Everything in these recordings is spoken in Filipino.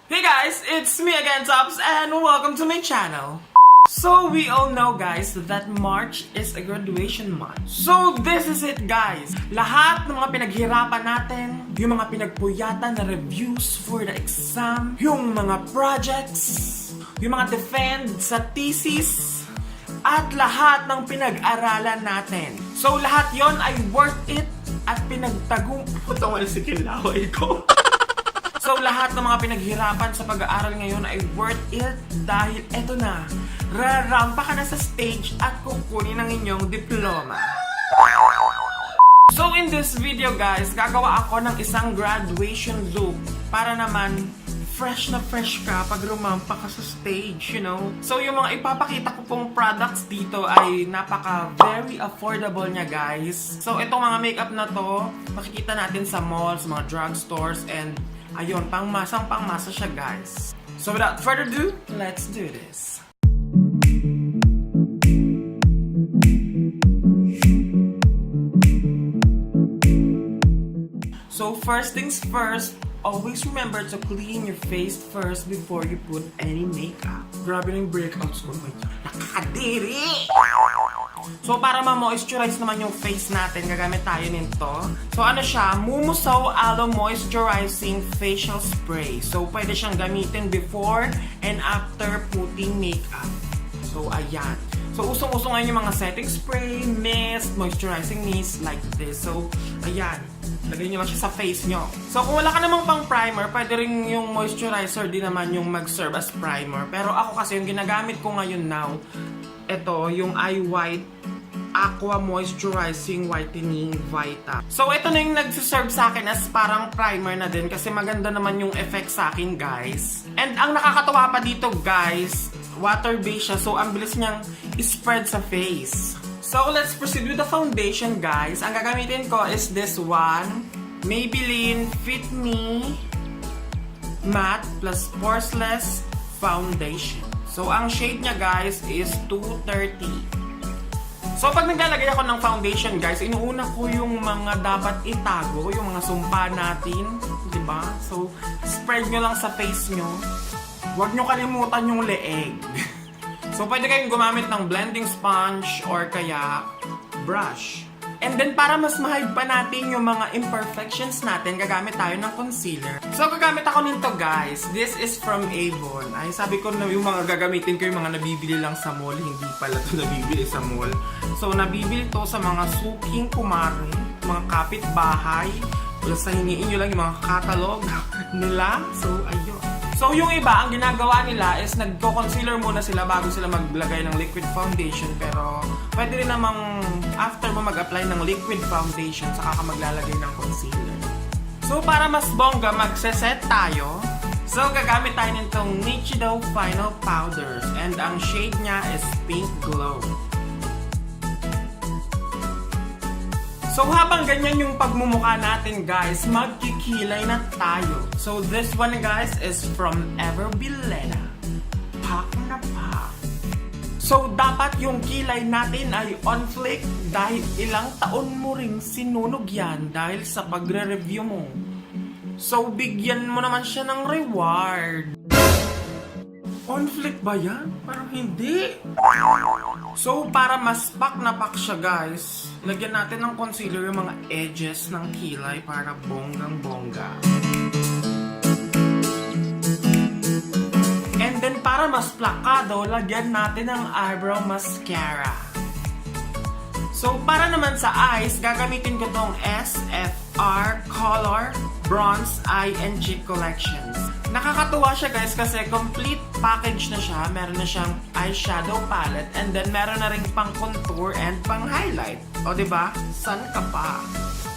Hey guys, it's me again, Tops, and welcome to my channel. So we all know guys that March is a graduation month. So this is it guys. Lahat ng mga pinaghirapan natin, yung mga pinagpuyatan na reviews for the exam, yung mga projects, yung mga defend sa thesis, at lahat ng pinag-aralan natin. So lahat yon ay worth it at pinagtagong... Putong si kilaway ko. So lahat ng mga pinaghirapan sa pag-aaral ngayon ay worth it dahil eto na, rarampa ka na sa stage at kukunin ang inyong diploma. So in this video guys, gagawa ako ng isang graduation look para naman fresh na fresh ka pag rumampa ka sa stage, you know? So yung mga ipapakita ko pong products dito ay very affordable niya guys. So itong mga makeup na to, makikita natin sa malls, mga drugstores, and ayun, pangmasa siya guys. So without further ado, let's do this. So first things first, always remember to clean your face first before you put any makeup. Grabe na yung breakouts ko. Nakakadiri! So para ma-moisturize naman yung face natin, gagamit tayo nito. So ano siya, MUMUSO ALOE Moisturizing Facial Spray. So pwede siyang gamitin before and after putting makeup. So ayan. So usong-usong ngayon yung mga setting spray, mist, moisturizing mist like this. So ayan, lagay nyo lang siya sa face nyo. So kung wala ka namang pang primer, pwede rin yung moisturizer din naman yung mag-serve as primer. Pero ako kasi yung ginagamit ko ngayon now, ito yung IWHITE AQUA Moisturizing Whitening VITA. So ito na yung nagsiserve sa akin as parang primer na din kasi maganda naman yung effect sa akin guys. And ang nakakatawa pa dito guys, water-based siya, so ang bilis niyang spread sa face. So let's proceed with the foundation guys. Ang gagamitin ko is this one, Maybelline Fit Me Matte plus Poreless Foundation. So ang shade niya guys is 230. So pag naglalagay ako ng foundation guys, inuuna ko yung mga dapat itago, yung mga sumpa natin, di ba? So spread nyo lang sa face nyo. Huwag nyo kalimutan yung leeg. So pwede kayong gumamit ng blending sponge or kaya brush. And then para mas ma-hide pa natin yung mga imperfections natin, gagamit tayo ng concealer. So gagamit ako nito guys. This is from AVON. Ay sabi ko na yung mga gagamitin ko yung mga nabibili lang sa mall. Hindi pala ito nabibili sa mall. So nabibili to sa mga suking kumare, mga kapitbahay. Basta hingiin nyo lang yung mga catalog nila. So ayun. So yung iba, ang ginagawa nila is nagko-concealer muna sila bago sila maglagay ng liquid foundation. Pero pwede rin namang after mo mag-apply ng liquid foundation, saka ka maglalagay ng concealer. So para mas bongga, magse-set tayo. So gagamit tayo nitong NICHIDO Final Powders. And ang shade niya is Pink Glow. So habang ganyan yung pagmumukha natin guys, magkikilay na tayo. So this one guys is from BILENA. Pak na pak. So dapat yung kilay natin ay on flick dahil ilang taon mo ring sinunog yan dahil sa pagre-review mo. So bigyan mo naman siya ng reward. On flick ba yan? Parang hindi. So para mas pak na pak siya guys, lagyan natin ng concealer yung mga edges ng kilay para bonggang bongga. And then para mas plakado, lagyan natin ng eyebrow mascara. So para naman sa eyes, gagamitin ko tong S.F.R Color Bronze Eye and Cheek Collections. Nakakatuwa siya guys kasi complete package na siya. Meron na siyang eyeshadow palette and then meron na rin pang contour and pang highlight. O diba? San ka pa?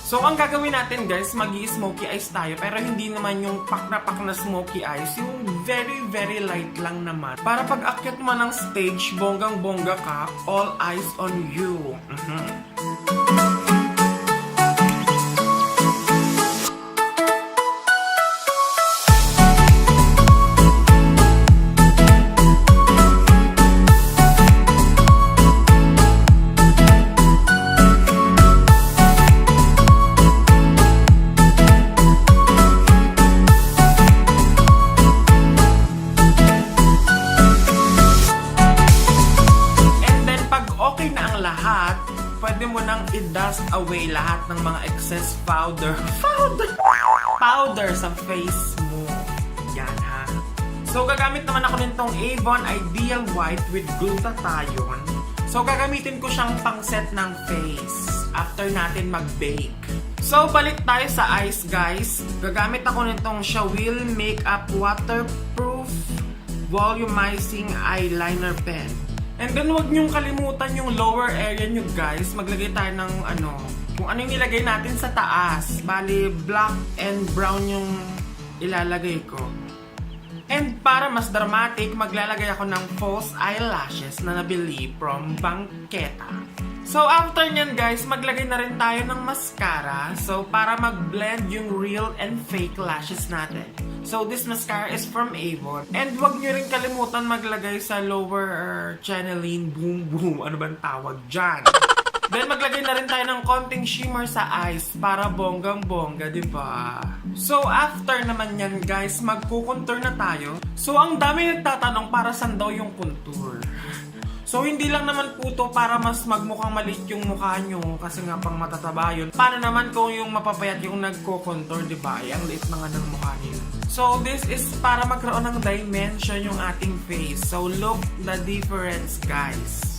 So ang gagawin natin guys, magi-smoky eyes tayo pero hindi naman yung pak na smoky eyes. Yung very light lang naman. Para pag akyat mo ng stage, bonggang bongga ka, all eyes on you. dust away lahat ng mga excess powder sa face mo. Yan ha. So gagamit naman ako nitong AVON Ideal White with Glutathione. So gagamitin ko siyang pang-set ng face after natin mag-bake. So balik tayo sa eyes guys. Gagamit ako nitong SHAWILL Makeup Waterproof Volumizing Eyeliner Pen. And then huwag niyong kalimutan yung lower area nyo guys. Maglagay tayo ng kung ano yung nilagay natin sa taas. Bali, black and brown yung ilalagay ko. And para mas dramatic, maglalagay ako ng false eyelashes na nabili from Bangketa. So after nyan guys, maglagay na rin tayo ng mascara. So para mag-blend yung real and fake lashes natin. So this mascara is from AVON. And wag nyo rin kalimutan maglagay sa lower channeling boom boom. Ano bang tawag dyan? Then maglagay na rin tayo ng konting shimmer sa eyes para bonggang-bongga, diba? So after naman yan guys, magkukontour na tayo. So ang dami nagtatanong para saan daw yung contour. So hindi lang naman po to para mas magmukhang maliit yung mukha nyo kasi nga pang matataba yun. Paano naman kung yung mapapayat yung nagko-contour, diba? Ang liit na nga ng mukha nyo. So this is para magkaroon ng dimension yung ating face. So look the difference guys.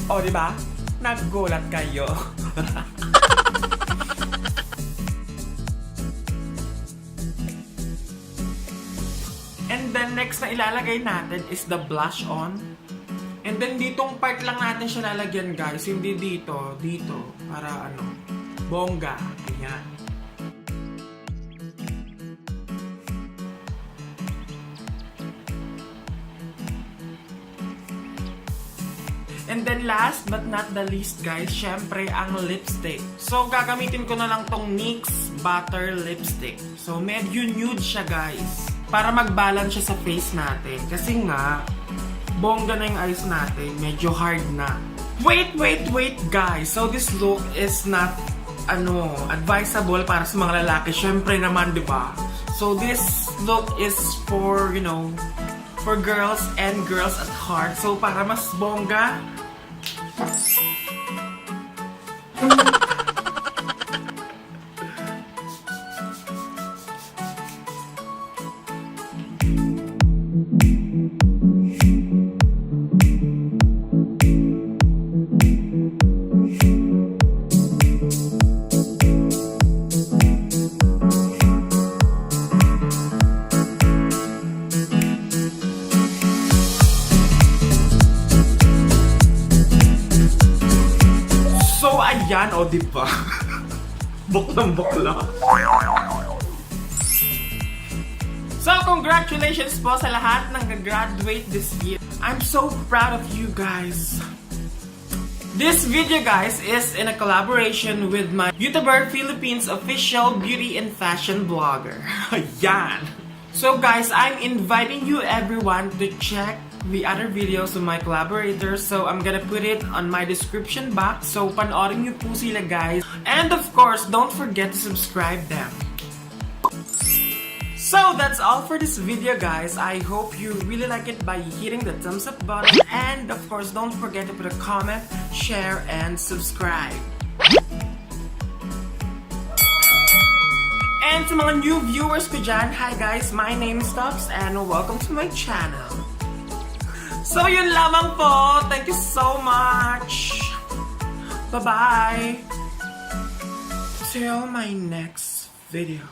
O diba? Naggulat kayo. And then next na ilalagay natin is the blush on. And then ditong part lang natin siya lalagyan guys. Hindi dito. Dito. Para bongga. Ganyan. And then last but not the least guys, syempre ang lipstick. So gagamitin ko na lang tong NYX Butter Lipstick. So medyo nude siya guys. Para mag-balance siya sa face natin. Kasi nga, bongga na yung eyes natin. Medyo hard na. Wait guys. So this look is not advisable para sa mga lalaki. Syempre naman, diba? So this look is for, for girls and girls at heart. So para mas bongga, yan, o diba? Buklang-bukla. So, congratulations po sa lahat ng gagraduate this year. I'm so proud of you guys. This video guys is in a collaboration with my YouTuber Philippines official beauty and fashion blogger. Yan! So guys, I'm inviting you everyone to check the other videos of my collaborators. So I'm gonna put it on my description box. So panoorin niyo po sila guys. And of course, don't forget to subscribe them. So that's all for this video guys. I hope you really like it by hitting the thumbs up button. And of course, don't forget to put a comment, share, and subscribe. And to mga new viewers ko dyan, hi guys, my name is Tops and welcome to my channel. So yun lamang po. Thank you so much. Bye-bye. Till my next video.